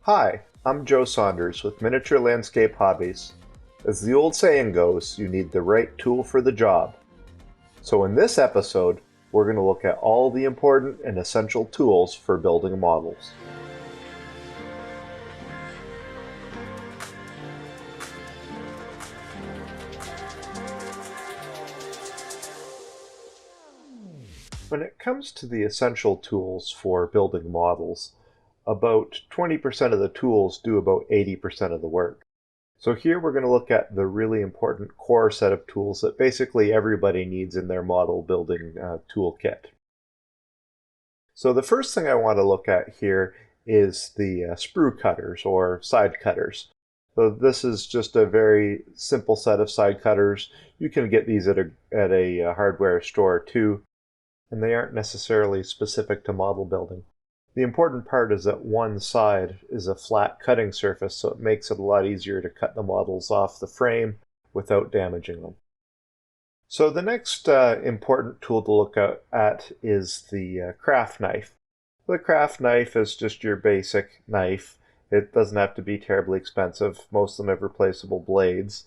Hi, I'm Joe Saunders with Miniature Landscape Hobbies. As the old saying goes, you need the right tool for the job. So in this episode, we're going to look at all the important and essential tools for building models. When it comes to the essential tools for building models, about 20% of the tools do about 80% of the work. So here we're going to look at the really important core set of tools that basically everybody needs in their model building toolkit. So the first thing I want to look at here is the sprue cutters or side cutters. So this is just a very simple set of side cutters. You can get these at a hardware store too, and they aren't necessarily specific to model building. The important part is that one side is a flat cutting surface, so it makes it a lot easier to cut the models off the frame without damaging them. So the next important tool to look at is the craft knife. The craft knife is just your basic knife. It doesn't have to be terribly expensive. Most of them have replaceable blades.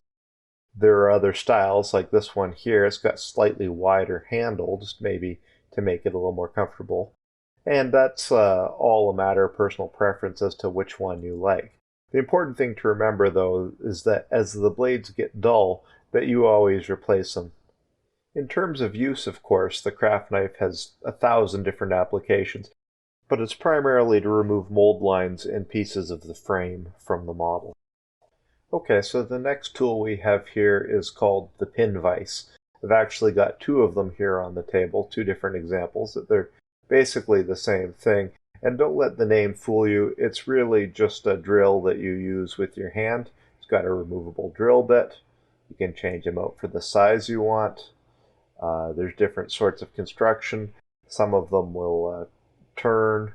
There are other styles like this one here. It's got slightly wider handle, just maybe to make it a little more comfortable. And that's all a matter of personal preference as to which one you like. The important thing to remember, though, is that as the blades get dull, that you always replace them. In terms of use, of course, the craft knife has 1,000 different applications, but it's primarily to remove mold lines and pieces of the frame from the model. Okay, so the next tool we have here is called the pin vise. I've actually got two of them here on the table, two different examples. They're basically the same thing. And don't let the name fool you. It's really just a drill that you use with your hand. It's got a removable drill bit. You can change them out for the size you want. There's different sorts of construction. Some of them will turn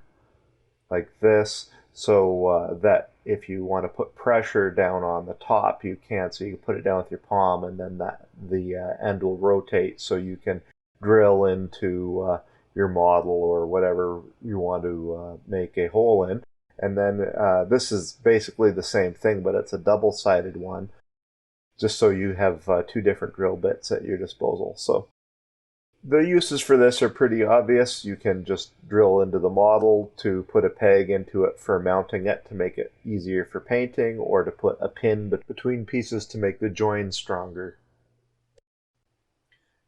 like this, so that if you want to put pressure down on the top, you can. So you can put it down with your palm, and then the end will rotate, so you can drill into your model or whatever you want to make a hole in. And then this is basically the same thing, but it's a double-sided one, just so you have two different drill bits at your disposal. So the uses for this are pretty obvious. You can just drill into the model to put a peg into it for mounting it to make it easier for painting, or to put a pin between pieces to make the join stronger.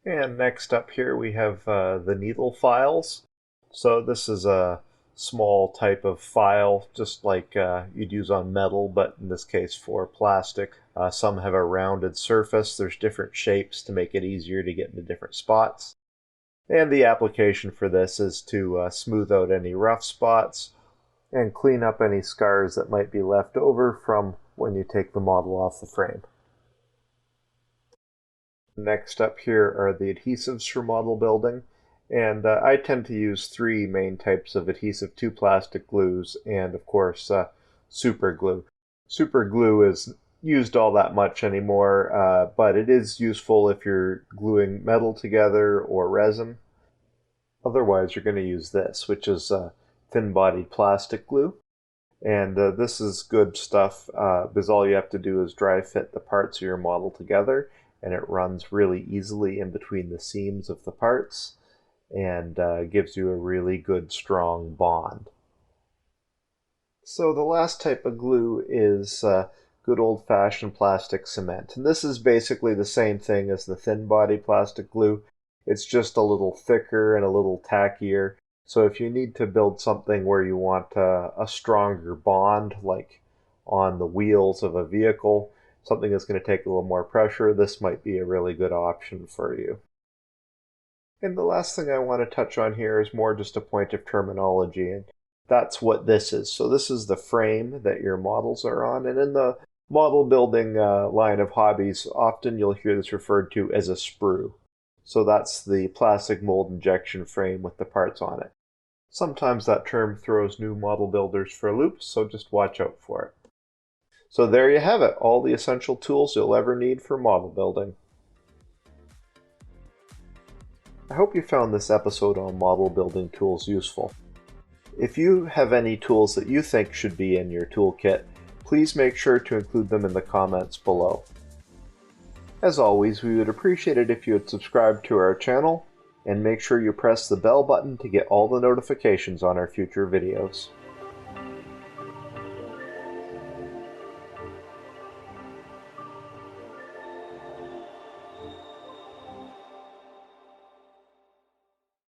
And next up here we have the needle files. So this is a small type of file, just like you'd use on metal, but in this case for plastic. Some have a rounded surface. There's different shapes to make it easier to get into different spots. And the application for this is to smooth out any rough spots and clean up any scars that might be left over from when you take the model off the frame. Next up here are the adhesives for model building, and I tend to use three main types of adhesive: two plastic glues and of course super glue. Super glue is used all that much anymore, but it is useful if you're gluing metal together or resin. Otherwise you're going to use this, which is thin-bodied plastic glue. And this is good stuff because all you have to do is dry fit the parts of your model together, and it runs really easily in between the seams of the parts and gives you a really good strong bond. So the last type of glue is good old-fashioned plastic cement, and this is basically the same thing as the thin-body plastic glue. It's just a little thicker and a little tackier. So if you need to build something where you want a stronger bond, like on the wheels of a vehicle, something that's going to take a little more pressure, this might be a really good option for you. And the last thing I want to touch on here is more just a point of terminology, and that's what this is. So this is the frame that your models are on, and in the model building line of hobbies, often you'll hear this referred to as a sprue. So that's the plastic mold injection frame with the parts on it. Sometimes that term throws new model builders for a loop, so just watch out for it. So there you have it, all the essential tools you'll ever need for model building. I hope you found this episode on model building tools useful. If you have any tools that you think should be in your toolkit, please make sure to include them in the comments below. As always, we would appreciate it if you would subscribe to our channel, and make sure you press the bell button to get all the notifications on our future videos.